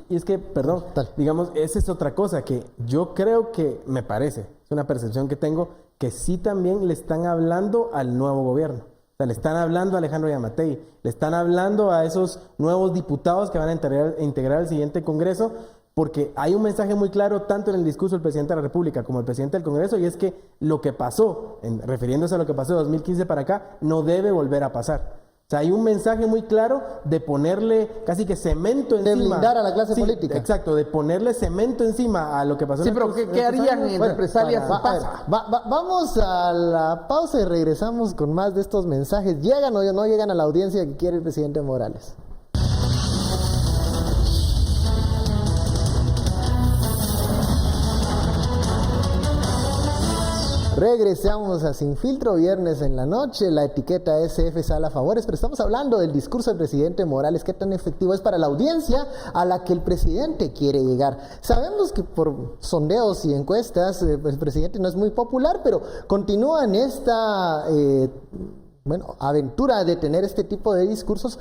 Y es que, perdón, digamos, esa es otra cosa que yo creo que me parece, es una percepción que tengo, que sí también le están hablando al nuevo gobierno. O sea, le están hablando a Alejandro Yamatei, le están hablando a esos nuevos diputados que van a integrar el siguiente Congreso, porque hay un mensaje muy claro tanto en el discurso del presidente de la República como el presidente del Congreso, y es que lo que pasó, refiriéndose a lo que pasó de 2015 para acá, no debe volver a pasar. O sea, hay un mensaje muy claro de ponerle casi que cemento encima. De blindar a la clase política. Exacto, de ponerle cemento encima a lo que pasó. Sí, pero ¿qué harían en represalias si a ver, pasa? vamos a la pausa y regresamos con más de estos mensajes. ¿Llegan o no llegan a la audiencia que quiere el presidente Morales? Regresamos a Sin Filtro, viernes en la noche, la etiqueta SF Sala Favores, pero estamos hablando del discurso del presidente Morales, qué tan efectivo es para la audiencia a la que el presidente quiere llegar. Sabemos que por sondeos y encuestas el presidente no es muy popular, pero continúa en esta aventura de tener este tipo de discursos.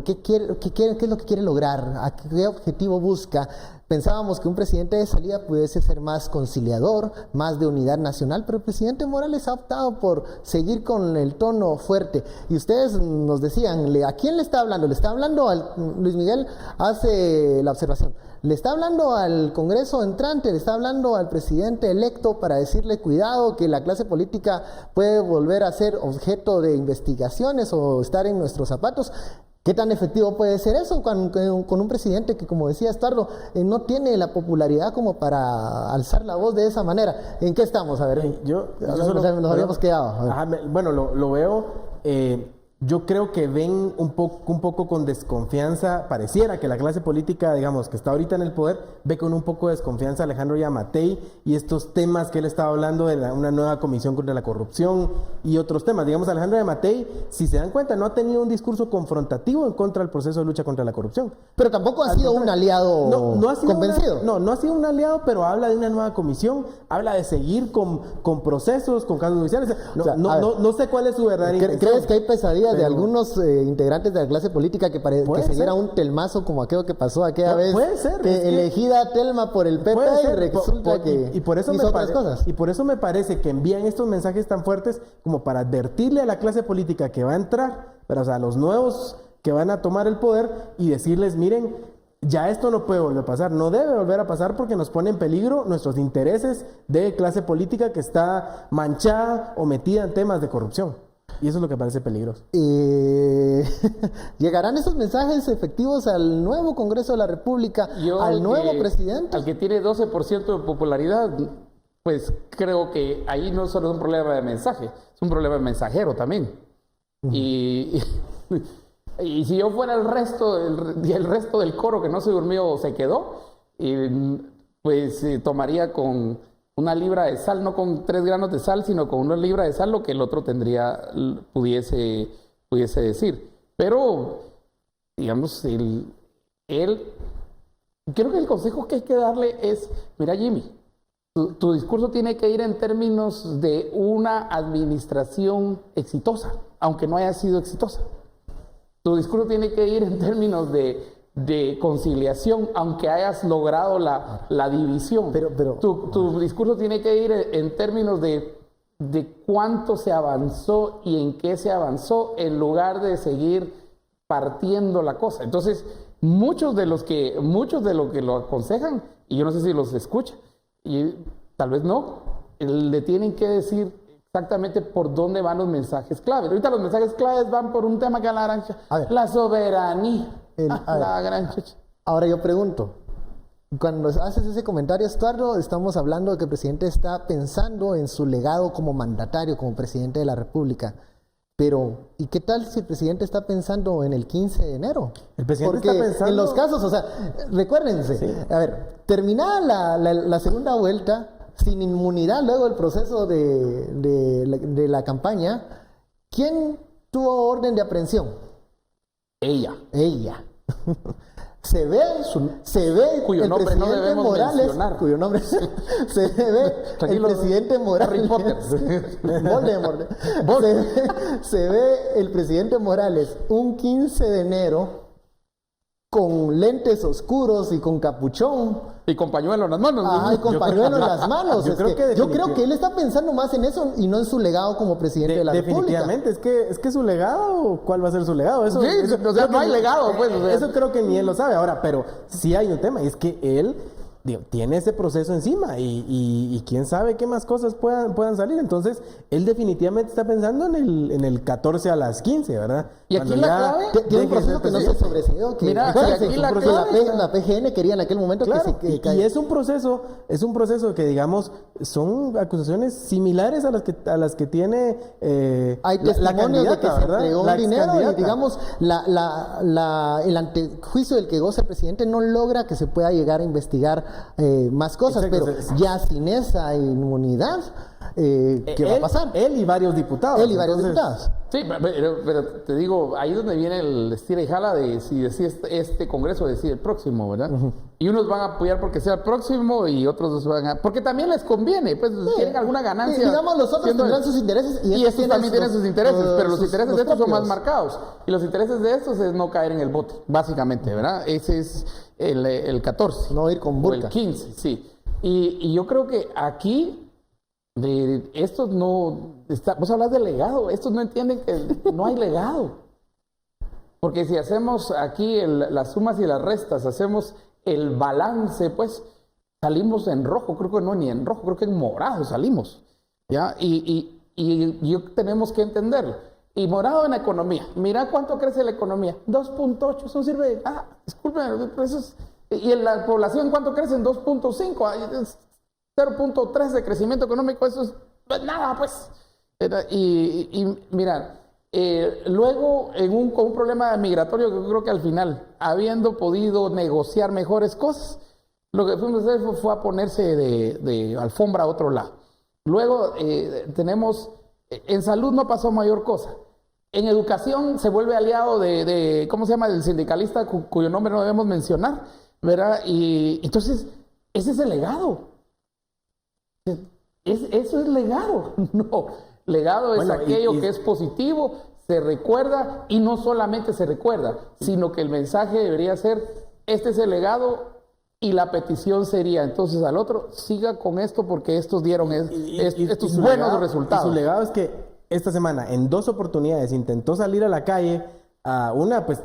¿Qué es lo que quiere lograr? ¿A qué objetivo busca? Pensábamos que un presidente de salida pudiese ser más conciliador, más de unidad nacional, pero el presidente Morales ha optado por seguir con el tono fuerte. Y ustedes nos decían, ¿a quién le está hablando? Le está hablando Luis Miguel hace la observación, le está hablando al Congreso entrante, le está hablando al presidente electo para decirle cuidado que la clase política puede volver a ser objeto de investigaciones o estar en nuestros zapatos. ¿Qué tan efectivo puede ser eso con un presidente que, como decía Estuardo, no tiene la popularidad como para alzar la voz de esa manera? ¿En qué estamos? A ver, nos habíamos quedado. Bueno, lo veo. Yo creo que ven un poco con desconfianza, pareciera que la clase política, digamos, que está ahorita en el poder, ve con un poco de desconfianza a Alejandro Yamatei y estos temas que él estaba hablando de una nueva comisión contra la corrupción y otros temas. Digamos, Alejandro Yamatei, si se dan cuenta, no ha tenido un discurso confrontativo en contra del proceso de lucha contra la corrupción. Pero tampoco ha sido un aliado convencido. No ha sido un aliado, pero habla de una nueva comisión, habla de seguir con procesos, con casos judiciales. No sé cuál es su verdadera intención. ¿Crees que hay pesadillas de algunos integrantes de la clase política que se diera un telmazo como aquello que pasó aquella vez? Puede ser. Elegida Telma por el PP y resulta que hizo otras cosas. Y por eso me parece que envían estos mensajes tan fuertes como para advertirle a la clase política que va a entrar, pero o sea, a los nuevos que van a tomar el poder y decirles, miren, ya esto no puede volver a pasar, no debe volver a pasar porque nos pone en peligro nuestros intereses de clase política que está manchada o metida en temas de corrupción. Y eso es lo que parece peligroso. ¿Llegarán esos mensajes efectivos al nuevo Congreso de la República, al nuevo presidente? Al que tiene 12% de popularidad, pues creo que ahí no solo es un problema de mensaje, es un problema mensajero también. Y si yo fuera el resto del coro que no se durmió se quedó, pues tomaría con 1 libra de sal, no con 3 granos de sal, sino con 1 libra de sal, lo que el otro pudiese decir. Pero, digamos, creo que el consejo que hay que darle es, mira Jimmy, tu discurso tiene que ir en términos de una administración exitosa, aunque no haya sido exitosa. Tu discurso tiene que ir en términos de conciliación, aunque hayas logrado la división. Pero tu discurso tiene que ir en términos de cuánto se avanzó y en qué se avanzó, en lugar de seguir partiendo la cosa. Entonces, muchos de lo que lo aconsejan, y yo no sé si los escucha, y tal vez no, le tienen que decir exactamente por dónde van los mensajes claves. Ahorita los mensajes claves van por un tema que es la soberanía. Ahora yo pregunto, cuando haces ese comentario, Estuardo, estamos hablando de que el presidente está pensando en su legado como mandatario, como presidente de la República. Pero, ¿y qué tal si el presidente está pensando en el 15 de enero? El presidente Porque está pensando... en los casos, o sea, recuérdense, sí. A ver, terminada la segunda vuelta, sin inmunidad luego del proceso de la campaña, ¿quién tuvo orden de aprehensión? Ella. Se ve cuyo el nombre presidente no debemos Morales, mencionar. Cuyo nombre se ve el presidente Morales. Harry Potter. Voldemort. Se ve el presidente Morales un 15 de enero con lentes oscuros y con capuchón. Y con pañuelo en las manos. Y con pañuelo en las manos. Yo creo que él está pensando más en eso y no en su legado como presidente de la República. Definitivamente, es que su legado, ¿cuál va a ser su legado? Eso no hay legado, pues. Eso creo que ni él lo sabe ahora, pero sí hay un tema, y es que él tiene ese proceso encima y quién sabe qué más cosas puedan salir. Entonces, él definitivamente está pensando en el 14 a las 15, ¿verdad? Y aquí la clave tiene un proceso que no se sobreseó. Mira, aquí la clave la PGN quería en aquel momento claro, que y es un proceso que, digamos, son acusaciones similares a las que tiene hay testimonios de que se entregó un dinero y, digamos, el antejuicio del que goza el presidente no logra que se pueda llegar a investigar más cosas. Exacto, pero ya sin esa inmunidad, ¿qué va a pasar? Él y varios diputados. Sí, pero te digo, ahí es donde viene el estira y jala de si decide este Congreso, decide el próximo, ¿verdad? Y unos van a apoyar porque sea el próximo y otros van a... Porque también les conviene, pues quieren alguna ganancia. Digamos, los otros tendrán sus intereses y estos también tienen sus intereses, pero los intereses de estos son más marcados. Y los intereses de estos es no caer en el bote, básicamente, ¿verdad? Ese es el 14. No ir con burka. O el 15, sí. Y yo creo que aquí... estos no... vos hablas de legado. Estos no entienden que no hay legado. Porque si hacemos aquí las sumas y las restas, hacemos el balance, pues salimos en rojo. Creo que no, ni en rojo, creo que en morado salimos. ¿Ya? Y tenemos que entenderlo. Y morado en la economía. Mira cuánto crece la economía. 2.8. Eso sirve... disculpen, eso es... Y en la población, ¿cuánto crece? En 2.5. 0.3 de crecimiento económico, eso es nada, pues. Y mira, luego con un problema migratorio que yo creo que al final, habiendo podido negociar mejores cosas, lo que fuimos a hacer fue a ponerse de alfombra a otro lado. Luego tenemos, en salud no pasó mayor cosa. En educación se vuelve aliado ¿cómo se llama? Del sindicalista cuyo nombre no debemos mencionar, ¿verdad? Y entonces, ese es el legado. Eso es legado. No, legado es aquello que es positivo, se recuerda y no solamente se recuerda, sino que el mensaje debería ser, este es el legado y la petición sería entonces al otro, siga con esto porque estos dieron estos buenos resultados. Y su legado es que esta semana en 2 oportunidades intentó salir a la calle. Una, pues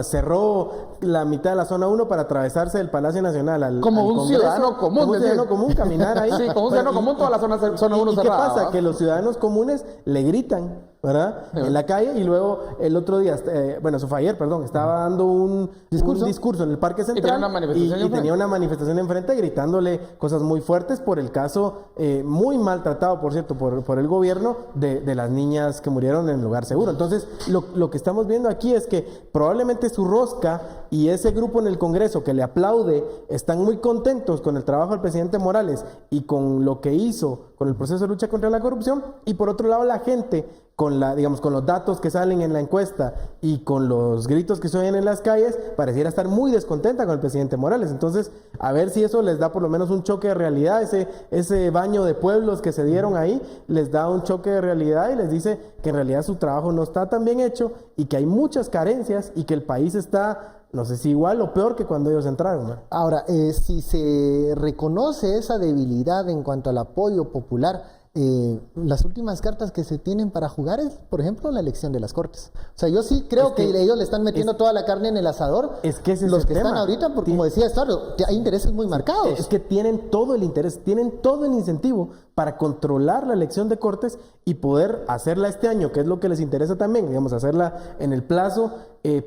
cerró la mitad de la zona 1 para atravesarse del Palacio Nacional como un ciudadano común. Como un ciudadano común, caminar ahí. Sí, como un ciudadano común, toda la zona 1 cerrada. ¿Qué pasa? Que los ciudadanos comunes le gritan, ¿verdad? En la calle, y luego el otro día, eso fue ayer, estaba dando un discurso en el Parque Central y tenía una manifestación enfrente gritándole cosas muy fuertes por el caso muy maltratado, por cierto, por el gobierno de las niñas que murieron en lugar seguro. Entonces, lo que estamos viendo aquí es que probablemente su rosca y ese grupo en el Congreso que le aplaude están muy contentos con el trabajo del presidente Morales y con lo que hizo con el proceso de lucha contra la corrupción, y por otro lado la gente con los datos que salen en la encuesta y con los gritos que se oyen en las calles, pareciera estar muy descontenta con el presidente Morales. Entonces, a ver si eso les da por lo menos un choque de realidad, ese baño de pueblos que se dieron ahí, les da un choque de realidad y les dice que en realidad su trabajo no está tan bien hecho y que hay muchas carencias y que el país está, no sé si igual o peor que cuando ellos entraron, ¿no? Ahora, si se reconoce esa debilidad en cuanto al apoyo popular, las últimas cartas que se tienen para jugar es, por ejemplo, la elección de las Cortes. O sea, yo sí creo que ellos le están metiendo toda la carne en el asador. Es que ese los es el que tema. Están ahorita, porque como decía Estuardo, hay intereses muy marcados. Es que tienen todo el interés, tienen todo el incentivo para controlar la elección de Cortes y poder hacerla este año, que es lo que les interesa también, digamos, hacerla en el plazo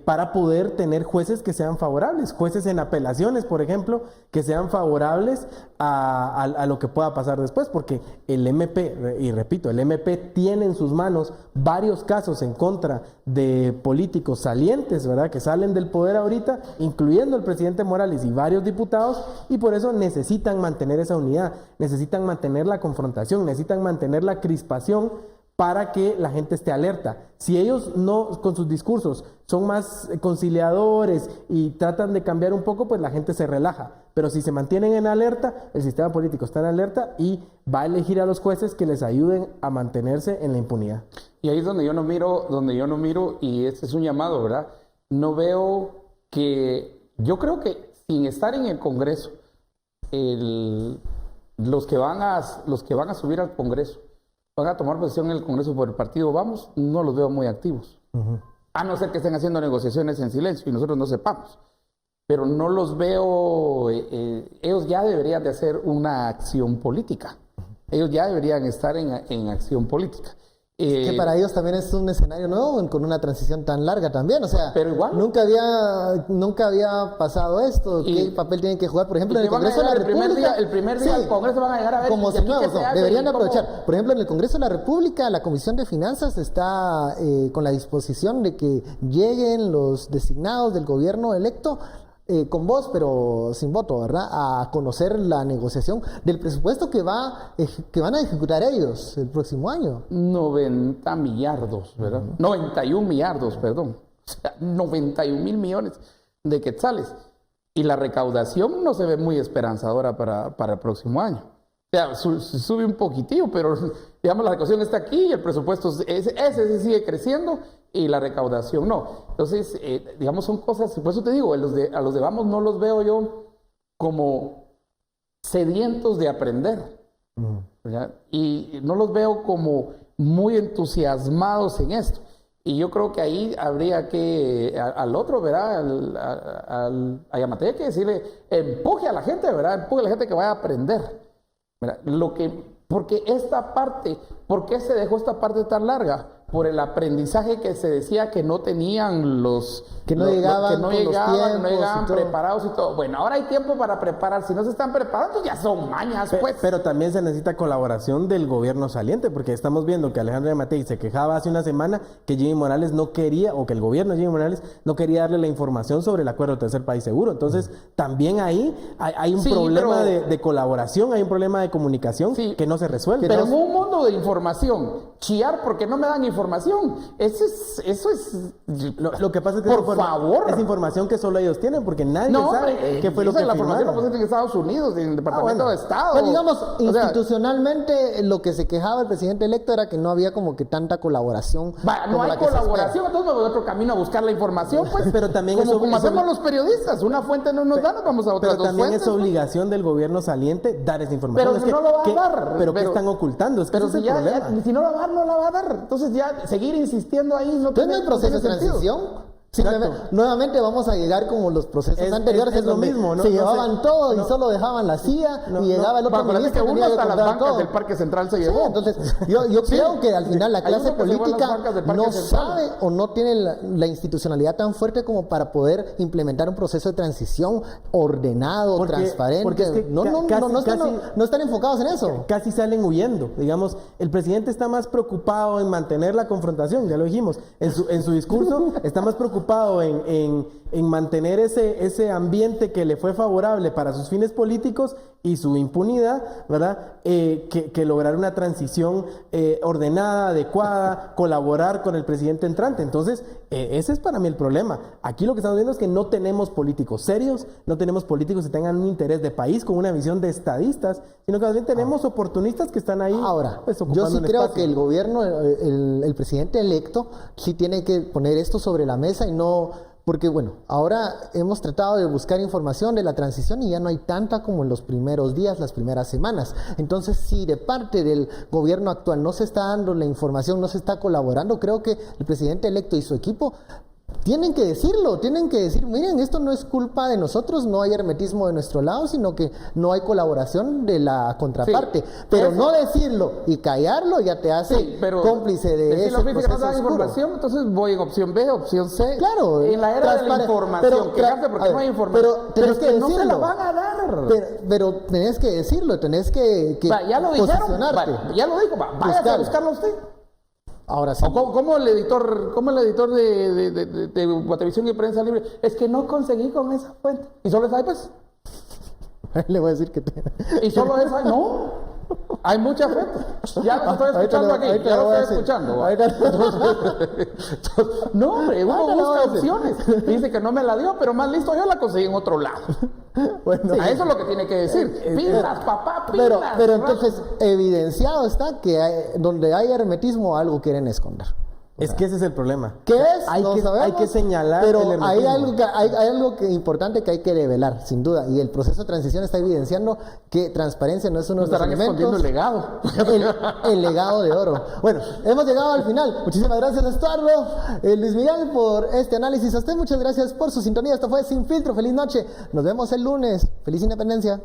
para poder tener jueces que sean favorables, jueces en apelaciones, por ejemplo, que sean favorables a lo que pueda pasar después, porque el MP, y repito, el MP tiene en sus manos varios casos en contra de políticos salientes, ¿verdad?, que salen del poder ahorita, incluyendo el presidente Morales y varios diputados, y por eso necesitan mantener esa unidad, necesitan mantener la confrontación, necesitan mantener la crispación para que la gente esté alerta. Si ellos no, con sus discursos, son más conciliadores y tratan de cambiar un poco, pues la gente se relaja. Pero si se mantienen en alerta, el sistema político está en alerta y va a elegir a los jueces que les ayuden a mantenerse en la impunidad. Y ahí es donde yo no miro, y este es un llamado, ¿verdad? No veo yo creo que sin estar en el Congreso, los que van a subir al Congreso, van a tomar posición en el Congreso por el partido Vamos, no los veo muy activos. A no ser que estén haciendo negociaciones en silencio y nosotros no sepamos. pero no los veo, ellos ya deberían de hacer una acción política. Ellos ya deberían estar en acción política. Que para ellos también es un escenario nuevo con una transición tan larga también, o sea, pero igual nunca había pasado esto. ¿Qué papel tienen que jugar? Por ejemplo, en el Congreso de la República, el primer día del Congreso van a llegar a ver como si nuevos, no, deberían de aprovechar. ¿Cómo? Por ejemplo, en el Congreso de la República, la Comisión de Finanzas está con la disposición de que lleguen los designados del gobierno electo con voz, pero sin voto, ¿verdad? A conocer la negociación del presupuesto que van a ejecutar ellos el próximo año. 90 millardos, ¿verdad? 91 millardos, perdón. O sea, 91 mil millones de quetzales. Y la recaudación no se ve muy esperanzadora para el próximo año. O sea, sube un poquitillo, pero digamos la recaudación está aquí y el presupuesto ese sigue creciendo y la recaudación no. Entonces, digamos, son cosas, por eso te digo, a los de Vamos no los veo yo como sedientos de aprender. ¿Verdad? Y no los veo como muy entusiasmados en esto. Y yo creo que ahí habría que, al otro, ¿verdad? A Yamatei que decirle, empuje a la gente, ¿verdad? Empuje a la gente que vaya a aprender. ¿Verdad? Porque esta parte, ¿por qué se dejó esta parte tan larga? Por el aprendizaje que se decía que no tenían que no llegaban preparados y todo. Bueno, ahora hay tiempo para preparar. Si no se están preparando, ya son mañas, pues. Pero también se necesita colaboración del gobierno saliente, porque estamos viendo que Alejandro Yamatei se quejaba hace una semana que Jimmy Morales no quería, o que el gobierno de Jimmy Morales no quería darle la información sobre el acuerdo de tercer país seguro. Entonces, también ahí hay un problema de colaboración, hay un problema de comunicación que no se resuelve. Pero en un mundo de información, chillar porque no me dan información. Eso es lo que pasa es que por favor, es información que solo ellos tienen, porque nadie sabe qué fue lo que la firmaron. información la pusieron en Estados Unidos, en el Departamento de Estado. Pero digamos, institucionalmente, lo que se quejaba el presidente electo era que no había como que tanta colaboración. No hay colaboración, entonces me voy a otro camino a buscar la información, pues. Pero también como hacemos los periodistas, una fuente no nos da, nos vamos a otras dos fuentes. Pero también es obligación del gobierno saliente dar esa información. Pero no lo va a dar. Pero ¿qué están ocultando? Es que pero si no la va a dar, no la va a dar. Entonces ya seguir insistiendo ahí no tiene el proceso de transición. Nuevamente vamos a llegar como los procesos anteriores, es lo mismo, ¿no? Se llevaban todo y solo dejaban la CIA y llegaba el otro ministro que uno hasta las bancas del Parque Central se llevó. Entonces, yo creo que al final la clase política no sabe o no tiene la institucionalidad tan fuerte como para poder implementar un proceso de transición ordenado, transparente. Porque es que no están enfocados en eso. Casi salen huyendo. Digamos, el presidente está más preocupado en mantener la confrontación, ya lo dijimos. En su discurso está más preocupado en mantener ese ambiente que le fue favorable para sus fines políticos y su impunidad, ¿verdad? Que lograr una transición ordenada, adecuada, colaborar con el presidente entrante. Entonces, ese es para mí el problema. Aquí lo que estamos viendo es que no tenemos políticos serios, no tenemos políticos que tengan un interés de país con una visión de estadistas, sino que más bien tenemos oportunistas que están ahí. Ahora, pues, yo sí creo que el gobierno, el presidente electo, sí tiene que poner esto sobre la mesa y no... Porque bueno, ahora hemos tratado de buscar información de la transición y ya no hay tanta como en los primeros días, las primeras semanas. Entonces, si de parte del gobierno actual no se está dando la información, no se está colaborando, creo que el presidente electo y su equipo tienen que decirlo, tienen que decir, miren, esto no es culpa de nosotros, no hay hermetismo de nuestro lado, sino que no hay colaboración de la contraparte. Pero no decirlo y callarlo ya te hace cómplice de ese proceso que no dan información, entonces voy en opción B, opción C. Claro. En la era de la información, quejarse porque no hay información. Pero tenés que decirlo. No se la van a dar. Pero tenés que decirlo, tenés que ya lo dijeron, ya lo dijo, váyase a buscarlo usted. Ahora sí. ¿Cómo el editor de Guatevisión y Prensa Libre? Es que no conseguí con esa fuente. ¿Y solo es ahí, pues? Le voy a decir que... ¿Y solo es ahí? No. Hay muchas fuentes. Ya lo estoy escuchando aquí. Ya lo estoy escuchando. No, hombre, uno busca opciones. Dice que no me la dio, pero más listo yo la conseguí en otro lado. Bueno, a eso es lo que tiene que decir. Pilas, papá, pilas. Pero entonces, evidenciado está que donde hay hermetismo, algo quieren esconder. Es que ese es el problema. ¿Qué es? Hay, No que, sabemos, hay que señalar pero el hay hermetismo. algo importante que hay que develar, sin duda, y el proceso de transición está evidenciando que transparencia no es uno Nos de los estarán escondiendo elementos. el legado. El legado de oro. Bueno, hemos llegado al final. Muchísimas gracias, Estuardo, Luis Miguel, por este análisis. A usted muchas gracias por su sintonía. Esto fue Sin Filtro. Feliz noche. Nos vemos el lunes. Feliz Independencia.